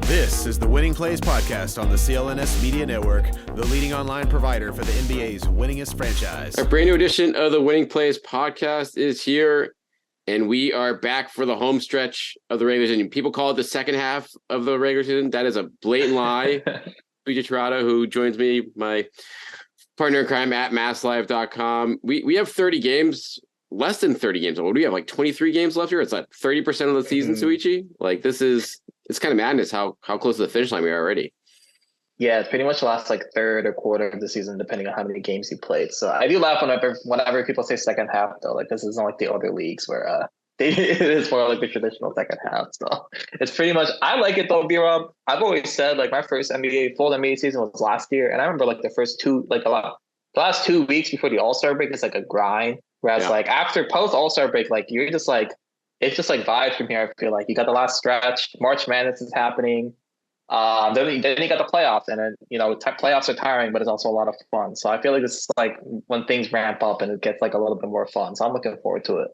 This is the Winning Plays podcast on the CLNS Media Network, the leading online provider for the NBA's winningest franchise. A brand new edition of the Winning Plays podcast is here, and we are back for the home stretch of the regular season. People call it the second half of the regular season. That is a blatant lie. Souichi Terada, who joins me, my partner in crime at masslive.com. We have 30 games, less than 30 games. What do we have, like 23 games left here? It's like 30% of the season, Souichi. Like, it's kind of madness how close to the finish line we are already. Yeah, it's pretty much the last like third or quarter of the season, depending on how many games you played. So I do laugh whenever people say second half, though. Like, this isn't like the other leagues where it is more like the traditional second half. So it's pretty much, I like it though, B-Rob. I've always said like my first full NBA season was last year, and I remember like the last 2 weeks before the All-Star break is like a grind. Whereas like after post All-Star break, like you're just like, it's just like vibes from here. I feel like you got the last stretch, March Madness is happening. Then you got the playoffs, and then playoffs are tiring, but it's also a lot of fun. So I feel like this is like when things ramp up and it gets like a little bit more fun. So I'm looking forward to it.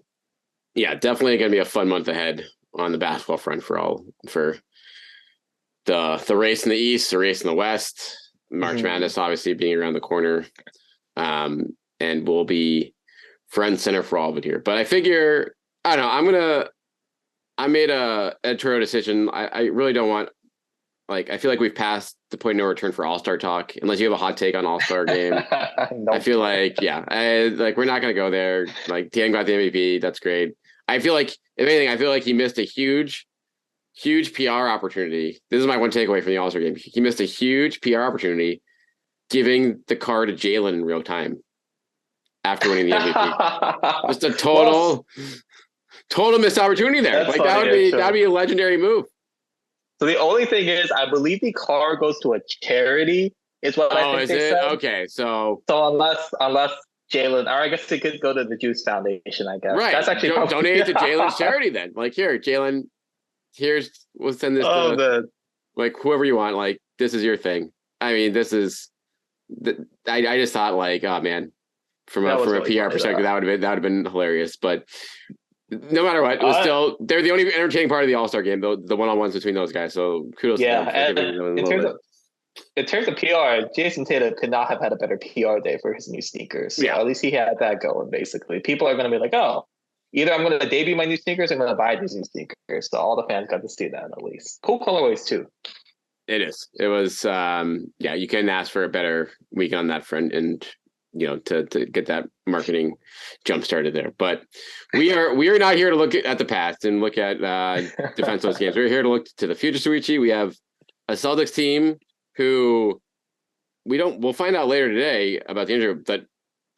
Yeah, definitely going to be a fun month ahead on the basketball front for the race in the East, the race in the West, March Madness obviously being around the corner, and we'll be front and center for all of it here. But I figure, I don't know, I made a editorial decision. I really don't want, I feel like we've passed the point of no return for All-Star talk, unless you have a hot take on All-Star game. Nope. I feel like, we're not going to go there. Like, Tatum got the MVP. That's great. I feel like, if anything, he missed a huge PR opportunity. This is my one takeaway from the All-Star game. He missed a huge PR opportunity giving the card to Jaylen in real time after winning the MVP. Just a total missed opportunity there. Like, that'd be a legendary move. So the only thing is, I believe the car goes to a charity. Is what I think they said. Okay, so unless Jaylen, or I guess it could go to the Juice Foundation. I guess right. That's actually donate it to Jaylen's charity then. Like, here, Jaylen, we'll send this to like whoever you want. Like, this is your thing. I mean, I just thought like, oh man, from a PR perspective, that would have been hilarious, but. No matter what, it was still, they're the only entertaining part of the All-Star game, though, the one-on-ones between those guys. So kudos to them. In terms of PR, Jayson Tatum could not have had a better PR day for his new sneakers. So at least he had that going, basically. People are going to be like, oh, either I'm going to debut my new sneakers or I'm going to buy these new sneakers. So all the fans got to see that at least. Cool colorways, too. It is. It was, you couldn't ask for a better week on that front. And to get that marketing jump started there. But we are not here to look at the past and look at defenseless games. We're here to look to the future, Souichi. We have a Celtics team who we'll find out later today about the injury, but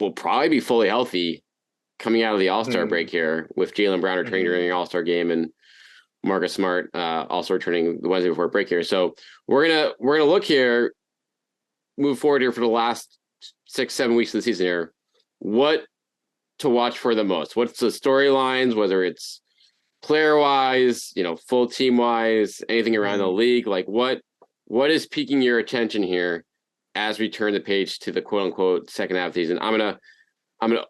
will probably be fully healthy coming out of the All-Star break here, with Jaylen Brown returning during the All-Star game and Marcus Smart also returning the Wednesday before break here. So we're gonna look here, move forward here for the last 6-7 weeks of the season here, what to watch for the most. What's the storylines, whether it's player wise, full team wise, anything around the league, like what is piquing your attention here as we turn the page to the quote unquote second half of the season? I'm gonna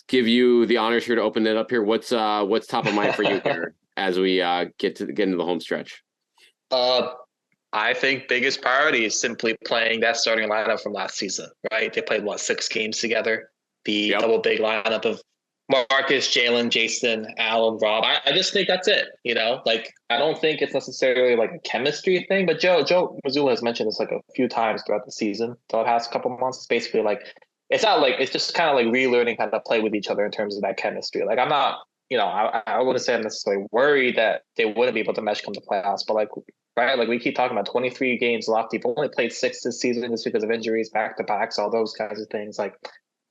give you the honors here to open it up here. What's top of mind for you here as we get into the home stretch? I think biggest priority is simply playing that starting lineup from last season, right? They played 6 games together. The double big lineup of Marcus, Jaylen, Jayson, Al, and Rob. I just think that's it. Like, I don't think it's necessarily like a chemistry thing, but Joe Mazzulla has mentioned this like a few times throughout the season. So the past couple of months, it's basically like, it's not like, it's just kind of like relearning how to play with each other in terms of that chemistry. Like, I'm not, I wouldn't say I'm necessarily worried that they wouldn't be able to mesh come to playoffs, but like, right, like we keep talking about 23 games left. They've only played 6 this season just because of injuries, back-to-backs, all those kinds of things. Like,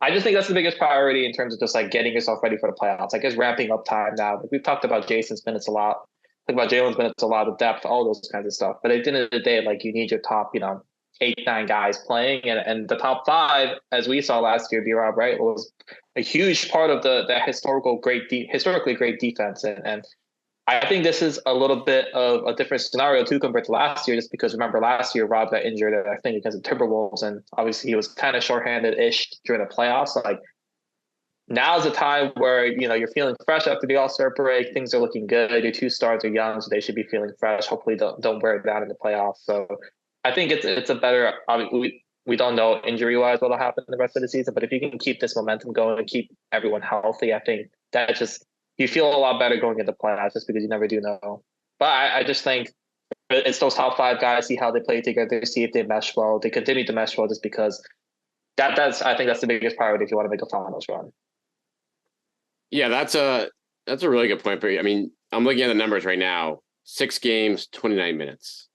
I just think that's the biggest priority in terms of just like getting yourself ready for the playoffs. I guess ramping up time now. Like, we've talked about Jason's minutes a lot, talked about Jaylen's minutes a lot, the depth, all those kinds of stuff. But at the end of the day, like, you need your top, 8-9 guys playing, and the top 5, as we saw last year, B-Rob, right, was a huge part of the historically great defense, and I think this is a little bit of a different scenario too compared to last year, just because remember last year Rob got injured, I think, against the Timberwolves, and obviously he was kind of shorthanded-ish during the playoffs. Like, now's the time where, you're feeling fresh after the All-Star break. Things are looking good. Your two stars are young, so they should be feeling fresh. Hopefully don't wear it down in the playoffs. So I think it's a better, we don't know injury-wise what'll happen in the rest of the season, but if you can keep this momentum going and keep everyone healthy, I think that just, you feel a lot better going into playoffs just because you never do know. But I just think it's those top five guys, see how they play together, see if they mesh well. They continue to mesh well just because I think that's the biggest priority if you want to make a finals run. Yeah, that's a really good point. But I mean, I'm looking at the numbers right now. 6 games, 29 minutes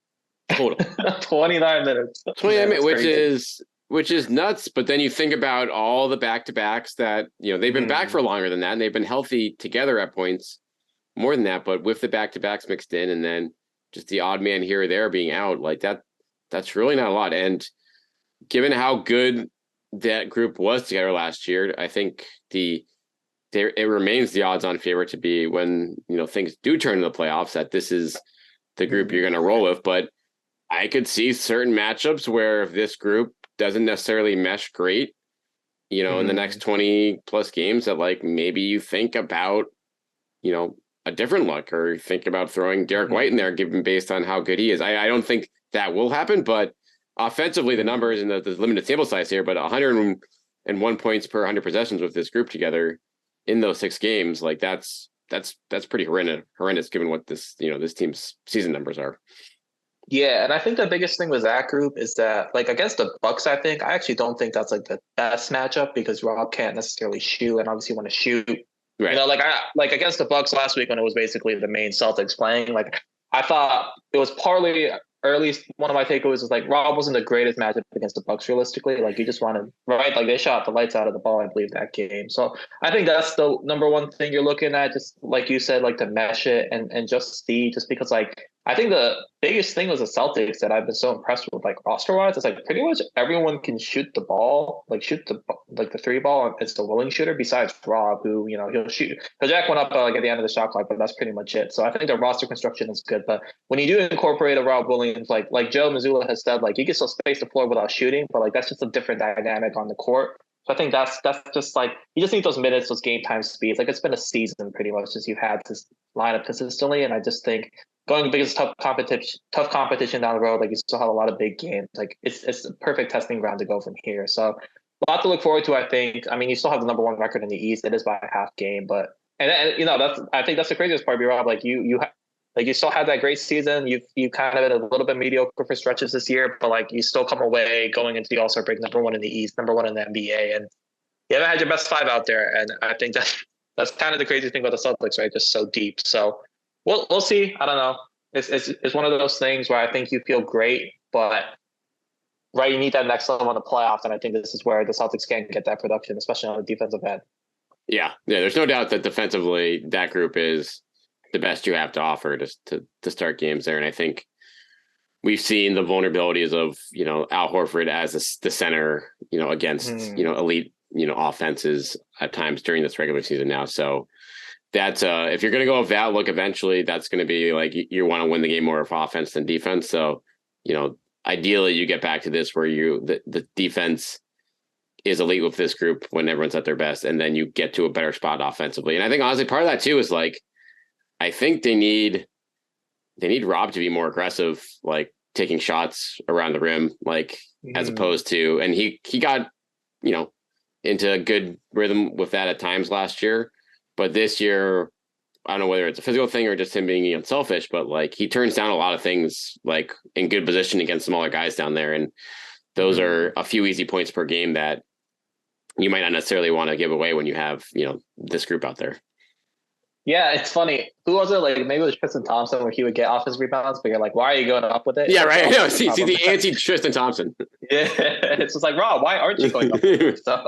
total. 29 minutes. 29 minutes, which is nuts. But then you think about all the back-to-backs that, they've been back for longer than that, and they've been healthy together at points more than that. But with the back-to-backs mixed in, and then just the odd man here or there being out, like that's really not a lot. And given how good that group was together last year, I think it remains the odds-on favorite to be when things do turn to the playoffs, that this is the group you're going to roll with. But I could see certain matchups where if this group doesn't necessarily mesh great, in the next 20 plus games, that like maybe you think about a different look, or think about throwing Derek White in there, given based on how good he is. I don't think that will happen, but offensively, the numbers and the limited sample size here, but 101 points per 100 possessions with this group together in those 6 games, like that's pretty horrendous given what this team's season numbers are. Yeah, and I think the biggest thing with that group is that, like, against the Bucks, I actually don't think that's like the best matchup because Rob can't necessarily shoot, and obviously want to shoot. Right. Like against the Bucks last week when it was basically the main Celtics playing, like I thought it was partly, or at least one of my takeaways was like Rob wasn't the greatest matchup against the Bucks realistically. Like you just wanted, right? Like they shot the lights out of the ball, I believe, that game. So I think that's the number one thing you're looking at, just like you said, like to mesh it and just see, just because like I think the biggest thing was the Celtics that I've been so impressed with, like roster-wise, is like pretty much everyone can shoot the ball, like shoot the 3 ball, and it's the willing shooter besides Rob, who he'll shoot. The jack went up like at the end of the shot clock, but that's pretty much it. So I think the roster construction is good, but when you do incorporate a Rob Williams, like Joe Mazzulla has said, like he can still space the floor without shooting, but like that's just a different dynamic on the court. So I think that's just like you just need those minutes, those game time speeds. Like it's been a season pretty much since you've had this lineup consistently, and I just think going against tough competition down the road, like you still have a lot of big games. Like it's a perfect testing ground to go from here. So a lot to look forward to. I think. I mean, you still have the number 1 record in the East. It is by a half game, but and I think that's the craziest part, Rob. Like you still had that great season. You kind of been a little bit mediocre for stretches this year, but like you still come away going into the All-Star break number 1 in the East, number 1 in the NBA, and you haven't had your best 5 out there. And I think that's kind of the crazy thing about the Celtics, right? Just so deep. So we'll see. I don't know. It's one of those things where I think you feel great, but right, you need that next level in the playoffs, and I think this is where the Celtics can get that production, especially on the defensive end. Yeah. There's no doubt that defensively, that group is the best you have to offer to start games there, and I think we've seen the vulnerabilities of Al Horford as the center, against elite offenses at times during this regular season now. So that's if you're going to go with that look, eventually that's going to be like you want to win the game more of offense than defense. So ideally you get back to this where the defense is elite with this group when everyone's at their best, and then you get to a better spot offensively. And I think honestly part of that too is like I think they need Rob to be more aggressive, like taking shots around the rim, like as opposed to, and he got into a good rhythm with that at times last year. But this year, I don't know whether it's a physical thing or just him being unselfish, but like he turns down a lot of things like in good position against smaller guys down there. And those are a few easy points per game that you might not necessarily want to give away when you have, this group out there. Yeah, it's funny. Who was it? Like maybe it was Tristan Thompson where he would get offensive rebounds, but you're like, why are you going up with it? Yeah, right. No, see the anti-Tristan Thompson. Yeah, it's just like, Rob, why aren't you going up with it? So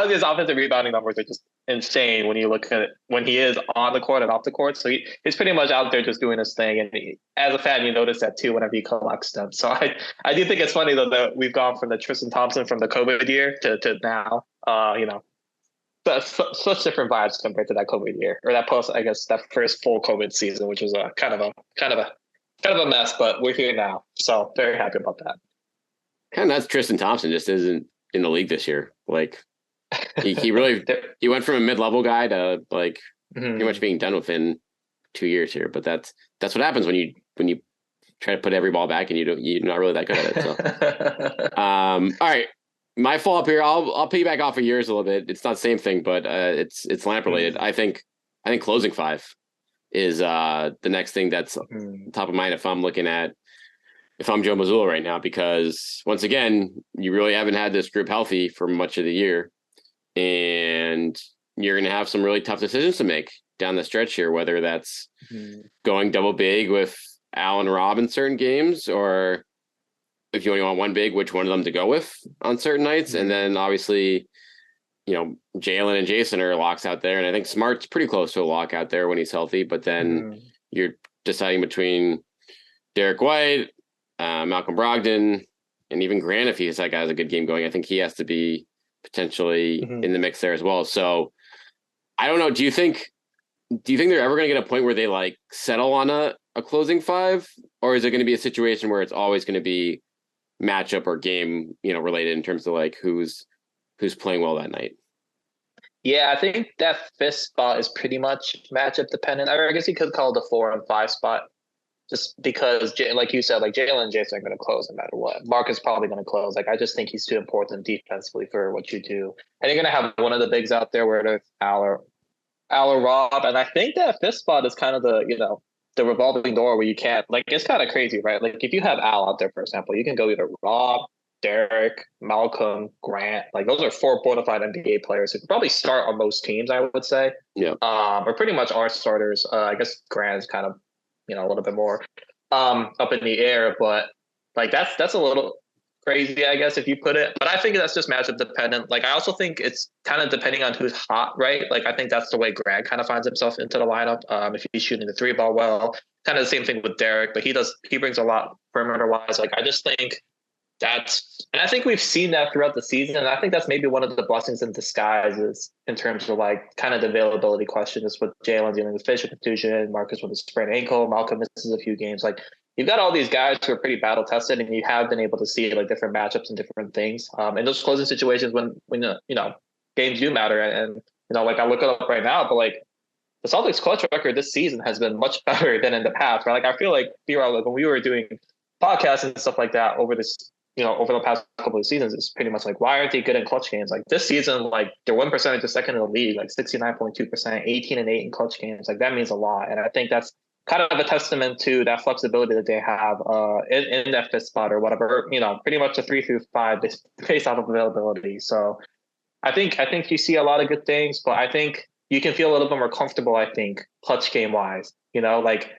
his offensive rebounding numbers are just insane when you look at it when he is on the court and off the court. So he's pretty much out there just doing his thing. And as a fan, you notice that too whenever he collects them. So I do think it's funny though that we've gone from the Tristan Thompson from the COVID year to now. But such different vibes compared to that COVID year or that that first full COVID season, which was a kind of a mess, but we're here now. So very happy about that. And that's Tristan Thompson just isn't in the league this year. Like He went from a mid-level guy to like Mhm. pretty much being done within 2 years here. But that's what happens when you try to put every ball back and you're not really that good at it. So, all right, my follow-up here. I'll piggyback off of yours a little bit. It's not the same thing, but it's lineup related. I think closing five is the next thing that's top of mind if I'm Joe Mazzulla right now, because once again, you really haven't had this group healthy for much of the year, and you're going to have some really tough decisions to make down the stretch here, whether that's going double big with Al and Robb in certain games, or if you only want one big, which one of them to go with on certain nights. And then obviously, Jaylen and Jayson are locks out there, and I think Smart's pretty close to a lock out there when he's healthy, but then you're deciding between Derek White, Malcolm Brogdon, and even Grant, if he's like has a good game going. I think he has to be potentially in the mix there as well. So I don't know. Do you think they're ever going to get a point where they like settle on a closing five, or is it going to be a situation where it's always going to be matchup or game, related in terms of like who's playing well that night? Yeah, I think that fifth spot is pretty much matchup dependent. I guess you could call it the 4 and 5 spot, just because, like you said, like Jaylen and Jayson are going to close no matter what. Mark is probably going to close. Like I just think he's too important defensively for what you do, and you're going to have one of the bigs out there, where there's Al or Robb, and I think that fifth spot is kind of the revolving door where you can't, like, it's kind of crazy, right? Like if you have Al out there, for example, you can go either Robb, Derek, Malcolm, Grant. Like those are 4 bona fide NBA players who could probably start on most teams, I would say. Yeah. Or pretty much are starters. I guess Grant is kind of, a little bit more up in the air, but like that's a little crazy, I guess, if you put it. But I think that's just matchup dependent. Like I also think it's kind of depending on who's hot, right? Like I think that's the way Grant kind of finds himself into the lineup. If he's shooting the 3 ball well, kind of the same thing with Derek, but he brings a lot perimeter wise. Like I just think and I think we've seen that throughout the season. And I think that's maybe one of the blessings in disguise is in terms of like kind of the availability question is with Jaylen dealing with facial contusion, Marcus with a sprained ankle, Malcolm misses a few games. Like you've got all these guys who are pretty battle tested, and you have been able to see like different matchups and different things. In those closing situations when games do matter, and like I look it up right now, but like the Celtics clutch record this season has been much better than in the past. Right? Like I feel like like when we were doing podcasts and stuff like that over over the past couple of seasons, it's pretty much like, why aren't they good in clutch games? Like this season, like their win percentage is second in the league, like 69.2%, 18 and 8 in clutch games. Like that means a lot. And I think that's kind of a testament to that flexibility that they have in that fifth spot or whatever, pretty much a 3 through 5 based off of availability. So I think you see a lot of good things, but I think you can feel a little bit more comfortable, I think, clutch game wise, like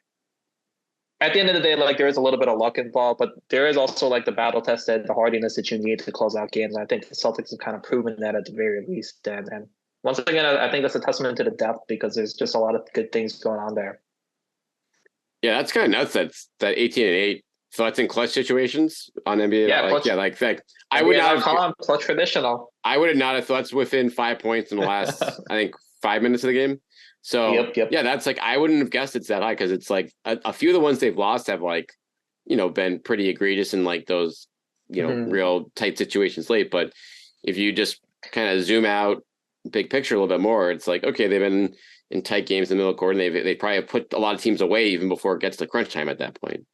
at the end of the day, like there is a little bit of luck involved, but there is also like the battle tested, the hardiness that you need to close out games. And I think the Celtics have kind of proven that at the very least. And once again, I think that's a testament to the depth because there's just a lot of good things going on there. Yeah, that's kind of nuts. That's that 18 and 8. So that's in clutch situations on NBA. Yeah, I would not have clutch traditional. I would not have thought it's within 5 points in the last, I think, 5 minutes of the game. So yep. Yeah, that's like I wouldn't have guessed it's that high because it's like a few of the ones they've lost have like been pretty egregious in like those real tight situations late. But if you just kind of zoom out big picture a little bit more, it's like okay, they've been in tight games in the middle of the court, and they probably have put a lot of teams away even before it gets to crunch time at that point,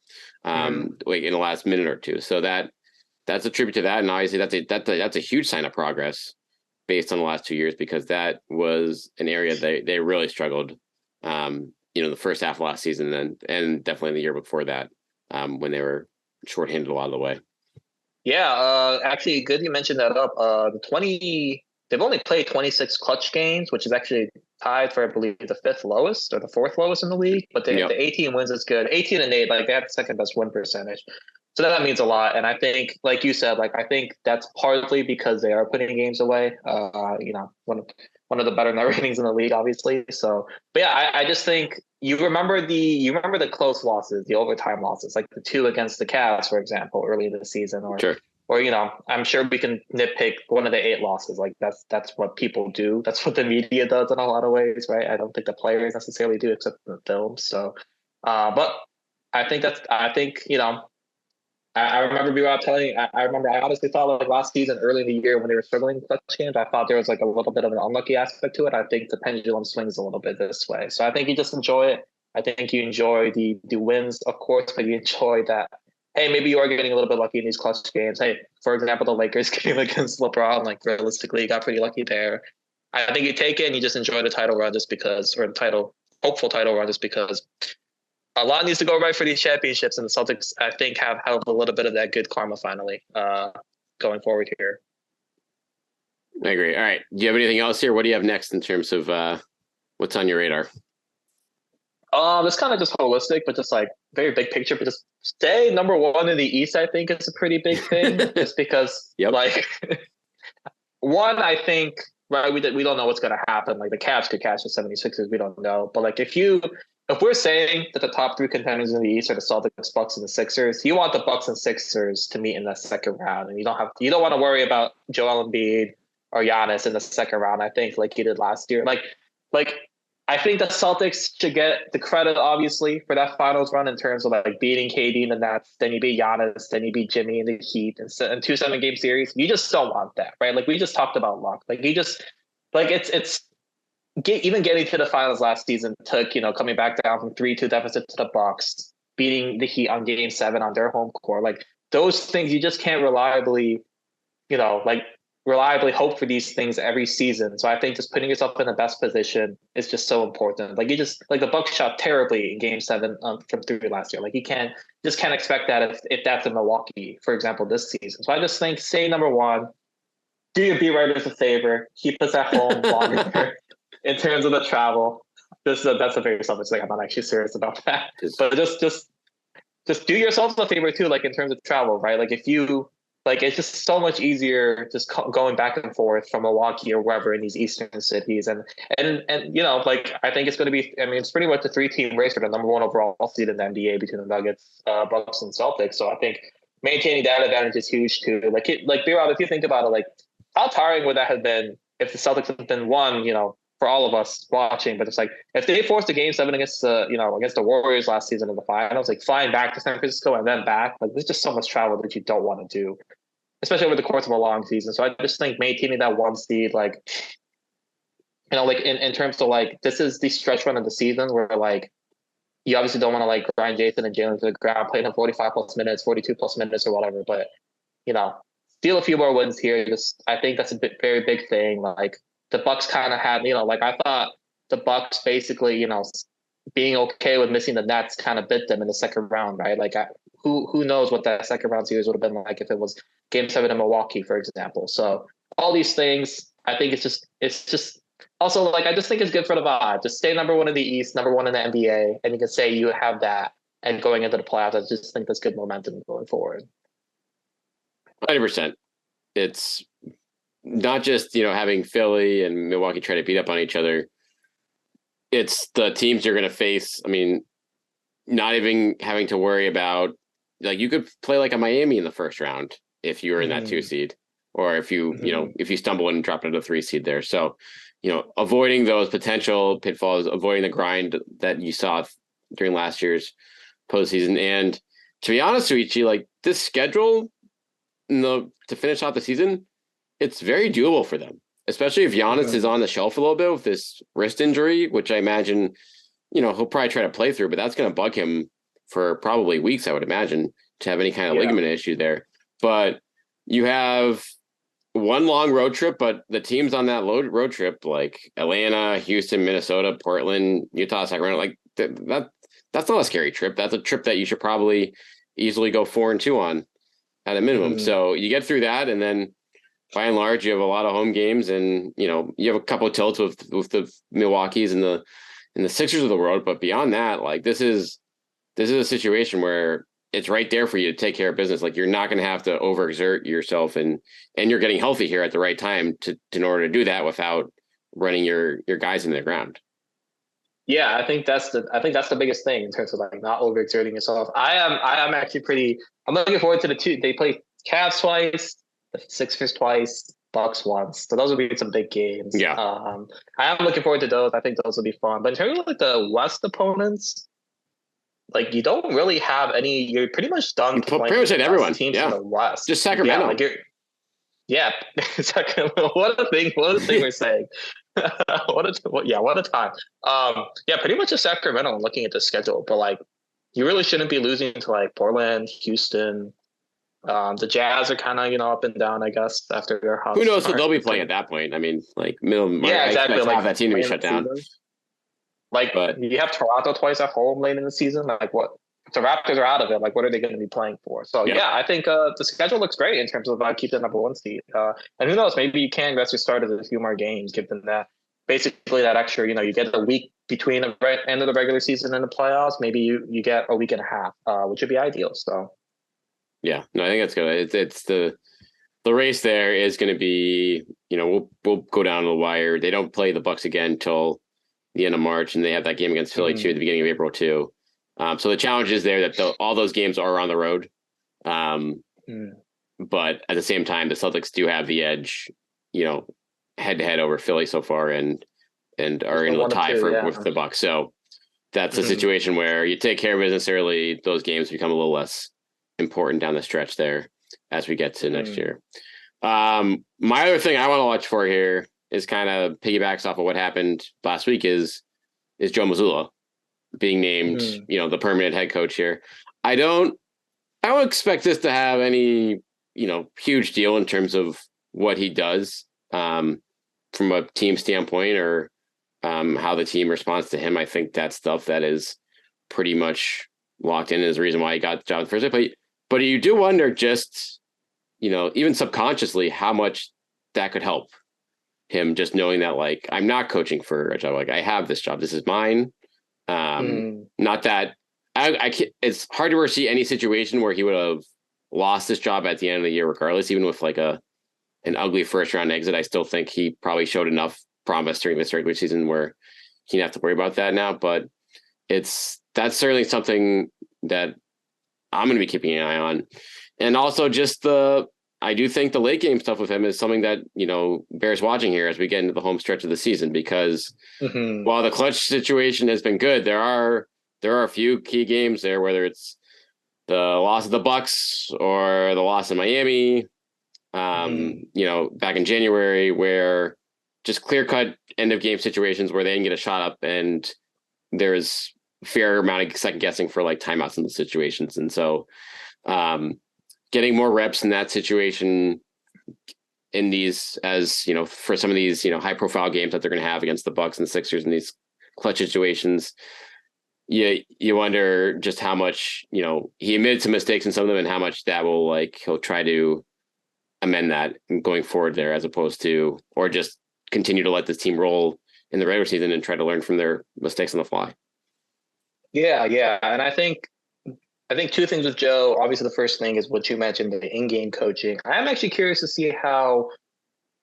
like in the last minute or two. So that's a tribute to that, and obviously that's a huge sign of progress based on the last 2 years, because that was an area they really struggled, the first half of last season and definitely the year before that, when they were shorthanded a lot of the way. Yeah, actually, good you mentioned that up. They've only played 26 clutch games, which is actually tied for, I believe, the 5th lowest or the 4th lowest in the league. But the 18 wins is good. 18 and 8, like they have the second best win percentage. So that means a lot. And I think, like you said, like I think that's partly because they are putting games away. One of the better net ratings in the league, obviously. So, but yeah, I just think you remember the close losses, the overtime losses, like the 2 against the Cavs, for example, early in the season, or sure. Or I'm sure we can nitpick one of the 8 losses. Like that's what people do. That's what the media does in a lot of ways, right? I don't think the players necessarily do, except in the film. So, but I think I remember B-Rob telling. I remember. I honestly thought like last season, early in the year when they were struggling in clutch games, I thought there was like a little bit of an unlucky aspect to it. I think the pendulum swings a little bit this way, so I think you just enjoy it. I think you enjoy the wins, of course, but you enjoy that. Hey, maybe you are getting a little bit lucky in these clutch games. Hey, for example, the Lakers game against LeBron, like realistically, you got pretty lucky there. I think you take it and you just enjoy the title run just because, or the hopeful title run just because a lot needs to go right for these championships, and the Celtics, I think, have a little bit of that good karma finally going forward here. I agree. All right. Do you have anything else here? What do you have next in terms of what's on your radar? It's kind of just holistic, but just like very big picture. But just stay number one in the East, I think, is a pretty big thing. Just because, like, one, I think, right, we don't know what's going to happen. Like, the Cavs could catch the 76ers. We don't know. But, like, if we're saying that the top three contenders in the East are the Celtics, Bucks, and the Sixers, you want the Bucks and Sixers to meet in the second round, and you don't want to worry about Joel Embiid or Giannis in the second round. I think like you did last year. Like I think the Celtics should get the credit, obviously, for that finals run in terms of like beating KD in the Nets, then you beat Giannis, then you beat Jimmy in the Heat, and 2 7-game series. You just don't want that, right? Like we just talked about luck. Like you just like even getting to the finals last season took, coming back down from 3-2 deficit to the Bucks, beating the Heat on Game 7 on their home court. Like those things, you just can't reliably hope for these things every season. So I think just putting yourself in the best position is just so important. Like the Bucks shot terribly in Game 7 from 3 last year. Like you just can't expect that if that's in Milwaukee, for example, this season. So I just think stay number one, do your beat writers a favor, keep us at home longer. In terms of the travel, that's a very selfish thing. I'm not actually serious about that. But just do yourselves a favor too, like in terms of travel, right? Like if you it's just so much easier just going back and forth from Milwaukee or wherever in these eastern cities, and I think it's going to be. I mean, it's pretty much a 3-team race for the number one overall seed in the NBA between the Nuggets, Bucks, and Celtics. So I think maintaining that advantage is huge too. Like B-Rob, if you think about it, like how tiring would that have been if the Celtics had been one, for all of us watching, but it's like if they forced a Game 7 against the Warriors last season in the finals, like flying back to San Francisco and then back, like there's just so much travel that you don't want to do, especially over the course of a long season. So I just think maintaining that one seed, like in terms of like this is the stretch run of the season where like you obviously don't want to like grind Jayson and Jalen to the ground, playing them 45 plus minutes, 42 plus minutes or whatever, but steal a few more wins here. I think that's a very big thing. Like the Bucks kind of had, I thought the Bucks basically, being okay with missing the Nets kind of bit them in the second round, right? Like who knows what that second round series would have been like if it was Game 7 in Milwaukee, for example. So all these things, I think it's just also like I just think it's good for the vibe. Just stay number one in the East, number one in the NBA, and you can say you have that. And going into the playoffs, I just think that's good momentum going forward. 100%. It's not just, having Philly and Milwaukee try to beat up on each other. It's the teams you're going to face. I mean, not even having to worry about, like, you could play like a Miami in the first round if you were in that 2 seed, or if you, if you stumble and drop into the 3 seed there. So, avoiding those potential pitfalls, avoiding the grind that you saw during last year's postseason. And to be honest, Souichi, like this schedule to finish off the season, it's very doable for them, especially if Giannis is on the shelf a little bit with this wrist injury, which I imagine, he'll probably try to play through, but that's going to bug him for probably weeks, I would imagine, to have any kind of ligament issue there. But you have one long road trip, but the teams on that road trip, like Atlanta, Houston, Minnesota, Portland, Utah, Sacramento, like that's not a scary trip. That's a trip that you should probably easily go 4-2 on at a minimum. So you get through that, and then by and large, you have a lot of home games, and you have a couple of tilts with the Milwaukees and the Sixers of the world. But beyond that, like this is a situation where it's right there for you to take care of business. Like you're not going to have to overexert yourself, and you're getting healthy here at the right time in order to do that without running your guys into the ground. Yeah, I think that's the biggest thing in terms of like not overexerting yourself. I'm looking forward to the 2. They play Cavs twice, the Sixers twice, Bucks once. So those will be some big games. Yeah. I am looking forward to those. I think those will be fun. But in terms of like the West opponents, like you don't really have any. You're pretty much done You playing pretty much had everyone. teams Yeah. in the West. Just Sacramento. Yeah, like yeah, Sacramento. What a thing! What a thing we're saying. What a time. Yeah, pretty much just Sacramento. Looking at the schedule, but like you really shouldn't be losing to like Portland, Houston. The Jazz are kind of up and down, I guess, after their hot Who knows start. who they'll be playing at that point? I mean, like middle of March, Yeah, exactly. I expect Like have that team to be late in shut the down. season. Like But you have Toronto twice at home late in the season. Like what? If the Raptors are out of it, like what are they going to be playing for? So yeah, I think the schedule looks great in terms of keep the number one seed. And who knows? Maybe you can rest your starters a few more games, give them that basically that extra. You get a week between the end of the regular season and the playoffs. Maybe you get a week and a half, which would be ideal. So. Yeah, no, I think that's good. It's the race there is going to be, we'll go down to the wire. They don't play the Bucks again until the end of March, and they have that game against Philly too at the beginning of April too. So the challenge is there that all those games are on the road. But at the same time, the Celtics do have the edge, head to head over Philly so far, and are in a tie with the Bucks. So that's a situation where you take care of business early. Those games become a little less important down the stretch there as we get to next year. My other thing I want to watch for here is kind of piggybacks off of what happened last week is Joe Mazzulla being named, the permanent head coach here. I don't expect this to have any, huge deal in terms of what he does from a team standpoint or how the team responds to him. I think that's stuff that is pretty much locked in as the reason why he got the job in the first place. But you do wonder just, even subconsciously how much that could help him just knowing that, like, I'm not coaching for a job. Like, I have this job. This is mine. Not that I can't, it's hard to see any situation where he would have lost this job at the end of the year, regardless, even with like an ugly first round exit. I still think he probably showed enough promise during this regular season where he didn't have to worry about that now. But that's certainly something that I'm going to be keeping an eye on. And also just I do think the late game stuff with him is something that, bears watching here as we get into the home stretch of the season, because while the clutch situation has been good, there are a few key games there, whether it's the loss of the Bucks or the loss in Miami, back in January, where just clear cut end of game situations where they can get a shot up and there's fair amount of second guessing for like timeouts in the situations. And so getting more reps in that situation in these, as for some of these, high profile games that they're going to have against the Bucks and Sixers in these clutch situations, you wonder just how much, he admitted some mistakes in some of them and how much that will he'll try to amend that going forward there, as opposed to, or just continue to let this team roll in the regular season and try to learn from their mistakes on the fly. Yeah. And I think two things with Joe. Obviously, the first thing is what you mentioned, the in-game coaching. I'm actually curious to see how,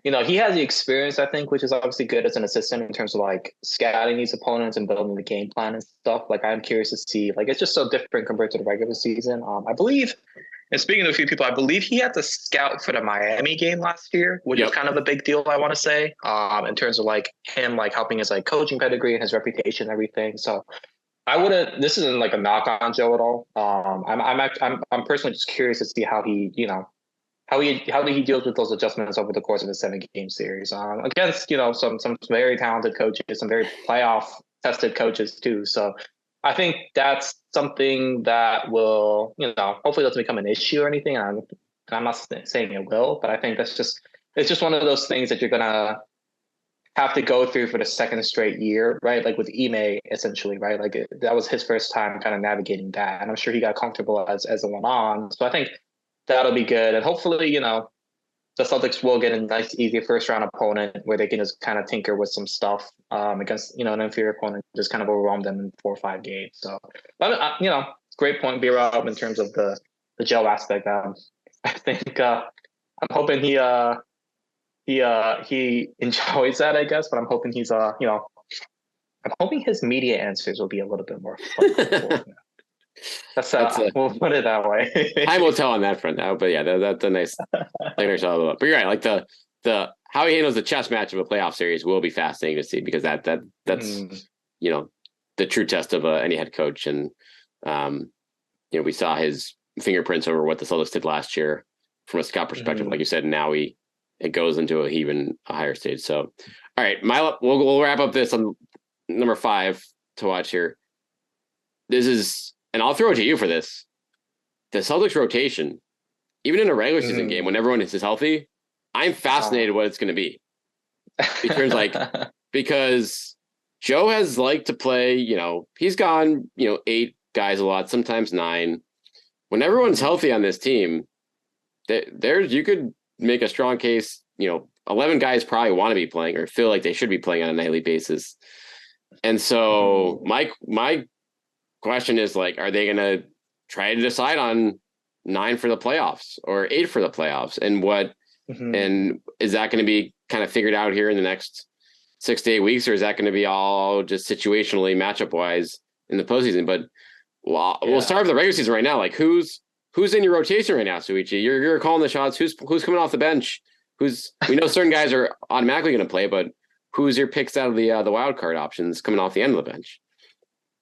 he has the experience, I think, which is obviously good as an assistant in terms of scouting these opponents and building the game plan and stuff. I'm curious to see, it's just so different compared to the regular season. I believe, and speaking to a few people, I believe he had to scout for the Miami game last year, which is kind of a big deal, I want to say, in terms of him helping his coaching pedigree and his reputation and everything. So I wouldn't. This isn't a knock on Joe at all. I'm personally just curious to see how he, how he deals with those adjustments over the course of a 7-game series against some very talented coaches, some very playoff tested coaches too. So I think that's something that will hopefully doesn't become an issue or anything. And I'm not saying it will, but I think it's just one of those things that you're gonna have to go through for the second straight year, right? With Ime, essentially, right? That was his first time kind of navigating that, and I'm sure he got comfortable as it went on. So I think that'll be good, and hopefully, the Celtics will get a nice, easy first round opponent where they can just kind of tinker with some stuff against an inferior opponent, just kind of overwhelm them in 4 or 5 games. So, but great point, B-Rob, in terms of the Joe aspect. I think I'm hoping he enjoys that, I guess, but I'm hoping he's I'm hoping his media answers will be a little bit more fun. We'll put it that way. Time will tell on that front now, but yeah, that's a nice thing. But you're right, the how he handles the chess match of a playoff series will be fascinating to see, because that's the true test of any head coach. And We saw his fingerprints over what the Celtics did last year from a scout perspective, like you said. Now it goes into a higher stage. So, all right, we'll wrap up this on number 5 to watch here. This is, and I'll throw it to you for this. The Celtics rotation, even in a regular season game when everyone is healthy, I'm fascinated what it's going to be. Because Joe has liked to play, he's gone, 8 guys a lot, sometimes 9. When everyone's healthy on this team, you could make a strong case, 11 guys probably want to be playing or feel like they should be playing on a nightly basis. And so my question is, are they going to try to decide on 9 for the playoffs or 8 for the playoffs? And and is that going to be kind of figured out here in the next 6 to 8 weeks, or is that going to be all just situationally matchup wise in the postseason? But we'll start with the regular season right now. Who's in your rotation right now, Souichi? You're calling the shots. Who's coming off the bench? We know certain guys are automatically going to play, but who's your picks out of the wild card options coming off the end of the bench?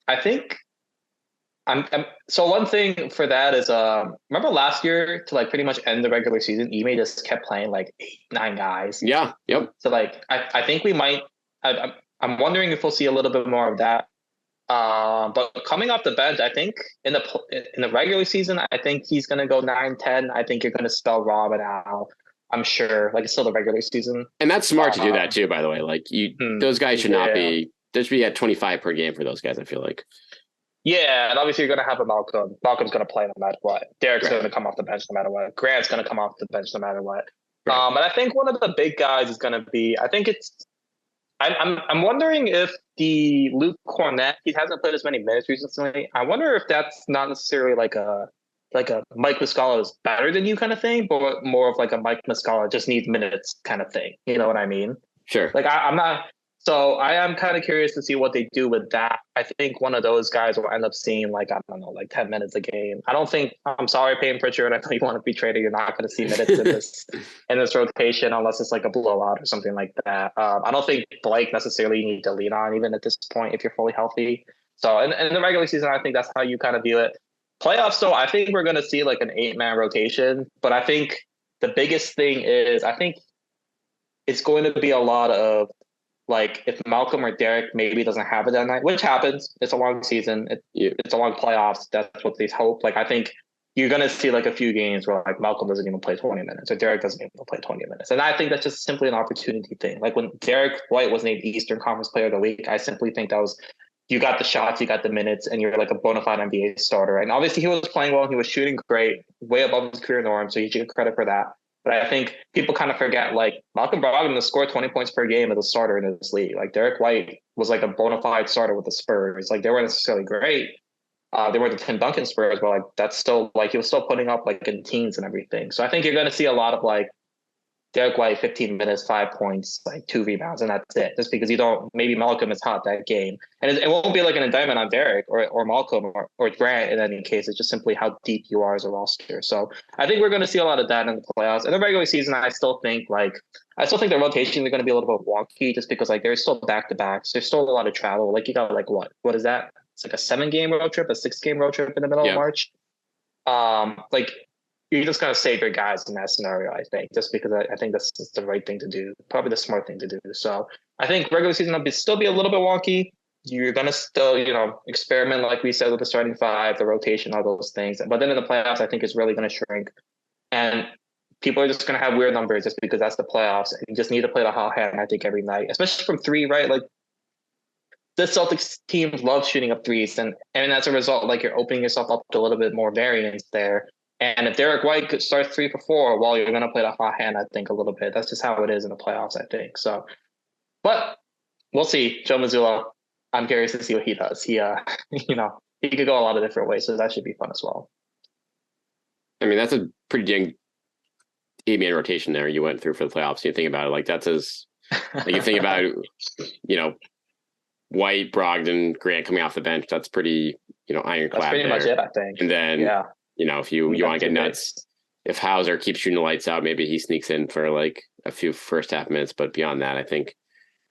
I think so one thing for that is remember last year to pretty much end the regular season, Ime just kept playing 8, 9 guys. Yeah. Yep. So I think we might. I'm wondering if we'll see a little bit more of that. But coming off the bench, I think in the regular season, I think he's going to go 9-10. I think you're going to spell Robb and Al. I'm sure. It's still the regular season, and that's smart to do that too. By the way, those guys should not be. There should be at 25 per game for those guys. I feel like. Yeah, and obviously you're going to have a Malcolm. Malcolm's going to play no matter what. Derek's going to come off the bench no matter what. Grant's going to come off the bench no matter what. Right. But I think one of the big guys is going to be. I think it's. I'm wondering if the Luke Cornett, he hasn't played as many minutes recently. I wonder if that's not necessarily like a Mike Muscala is better than you kind of thing, but more of a Mike Muscala just needs minutes kind of thing. You know what I mean? Sure. I'm not. So I am kind of curious to see what they do with that. I think one of those guys will end up seeing 10 minutes a game. I don't think. I'm sorry, Payne Pritchard. I know you want to be traded. You're not going to see minutes in this rotation unless it's a blowout or something like that. I don't think Blake necessarily you need to lean on even at this point if you're fully healthy. So in the regular season, I think that's how you kind of view it. Playoffs, though, I think we're going to see an 8-man rotation. But I think the biggest thing is I think it's going to be a lot of. If Malcolm or Derek maybe doesn't have it that night, which happens, it's a long season. It's a long playoffs. That's what they hope. I think you're going to see a few games where Malcolm doesn't even play 20 minutes or Derek doesn't even play 20 minutes. And I think that's just simply an opportunity thing. When Derek White was named Eastern Conference Player of the Week, I simply think that was, you got the shots, you got the minutes, and you're a bona fide NBA starter. And obviously he was playing well. He was shooting great, way above his career norm. So you should get credit for that. But I think people kind of forget, Malcolm Brogdon has scored 20 points per game as a starter in this league. Derek White was a bona fide starter with the Spurs. They weren't necessarily great. They weren't the Tim Duncan Spurs, but that's still he was still putting up in teens and everything. So I think you're going to see a lot of Derek White, 15 minutes, 5 points, 2 rebounds, and that's it. Just because maybe Malcolm is hot that game. And it won't be an indictment on Derek or Malcolm or Grant in any case. It's just simply how deep you are as a roster. So I think we're going to see a lot of that in the playoffs. In the regular season, I still think the rotations are going to be a little bit wonky just because there's still back-to-backs. There's still a lot of travel. You got what is that? It's a 7-game road trip, a 6-game road trip in the middle of March. You just gotta save your guys in that scenario, I think, just because I think that's the right thing to do, probably the smart thing to do. So I think regular season will still be a little bit wonky. You're gonna still, experiment like we said with the starting 5, the rotation, all those things. But then in the playoffs, I think it's really gonna shrink, and people are just gonna have weird numbers just because that's the playoffs. And you just need to play the hot hand, I think, every night, especially from 3, right? The Celtics team loves shooting up threes, and as a result, you're opening yourself up to a little bit more variance there. And if Derek White starts 3 for 4, well, you're going to play the hot hand, I think, a little bit. That's just how it is in the playoffs, I think. So, but we'll see. Joe Mazzulla, I'm curious to see what he does. He, he could go a lot of different ways, so that should be fun as well. I mean, that's a pretty dang 8-man rotation there you went through for the playoffs. You think about it, that's as you think about, White, Brogdon, Grant coming off the bench. That's pretty, ironclad. That's pretty much it, I think. And then, if you want to get nuts, if Hauser keeps shooting the lights out, maybe he sneaks in for a few first half minutes. But beyond that, I think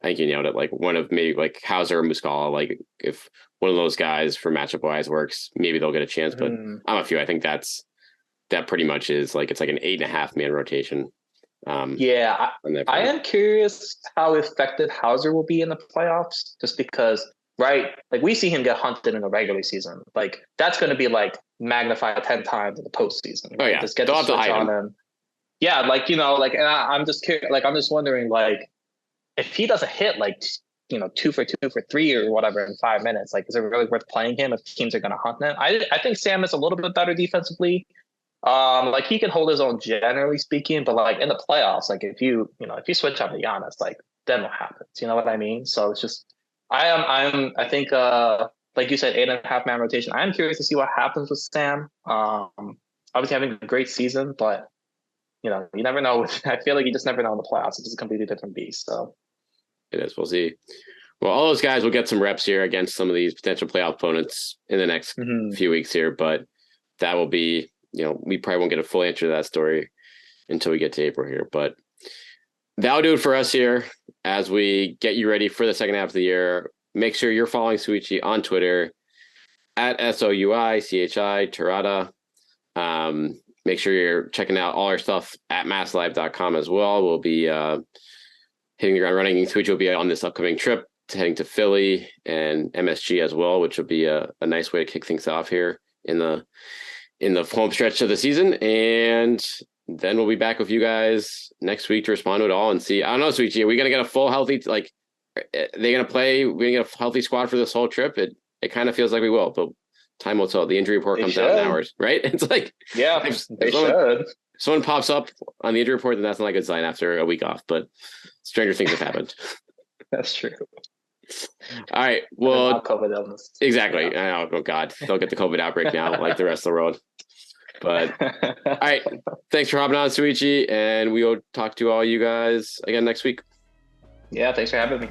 I think you nailed it. Like one of maybe like Hauser or Muscala, like if one of those guys for matchup wise works, maybe they'll get a chance. But I'm a few. I think that pretty much is like, it's like an 8.5 man rotation. I am curious how effective Hauser will be in the playoffs, just because, right? Like we see him get hunted in the regular season. Like that's going to be like magnified 10 times in the postseason. Right? Oh yeah, just get the switch on him. Yeah, like like, and I'm just curious. Like I'm just wondering, like if he doesn't hit like 2 for 2 for 3 or whatever in 5 minutes, like is it really worth playing him if teams are going to hunt him? I think Sam is a little bit better defensively. Like he can hold his own generally speaking, but like in the playoffs, like if you switch on to Giannis, like then what happens? You know what I mean? So it's just I think like you said, 8.5 man rotation. I'm curious to see what happens with Sam. Obviously having a great season, but you never know. I feel like you just never know in the playoffs. It's just a completely different beast. So it is. We'll see. Well, all those guys will get some reps here against some of these potential playoff opponents in the next few weeks here, but that will be, we probably won't get a full answer to that story until we get to April here, but that'll do it for us here as we get you ready for the second half of the year. Make sure you're following Souichi on Twitter at SOUICHI Terada. Make sure you're checking out all our stuff at masslive.com as well. We'll be hitting the ground running. Souichi will be on this upcoming trip heading to Philly and MSG as well, which will be a nice way to kick things off here in the home stretch of the season. And then we'll be back with you guys next week to respond to it all and see. I don't know, Souichi, are we going to get a full healthy, like, are they going to play? We're going to get a healthy squad for this whole trip? It kind of feels like we will, but time will tell. The injury report comes out in hours, right? It's like, yeah, they should. Someone pops up on the injury report, then that's not a good sign after a week off, but stranger things have happened. That's true. All right. Well, COVID illness. Exactly. Yeah. Oh God, they'll get the COVID outbreak now, like the rest of the world. But all right. Thanks for hopping on, Souichi, and we will talk to all you guys again next week. Yeah. Thanks for having me.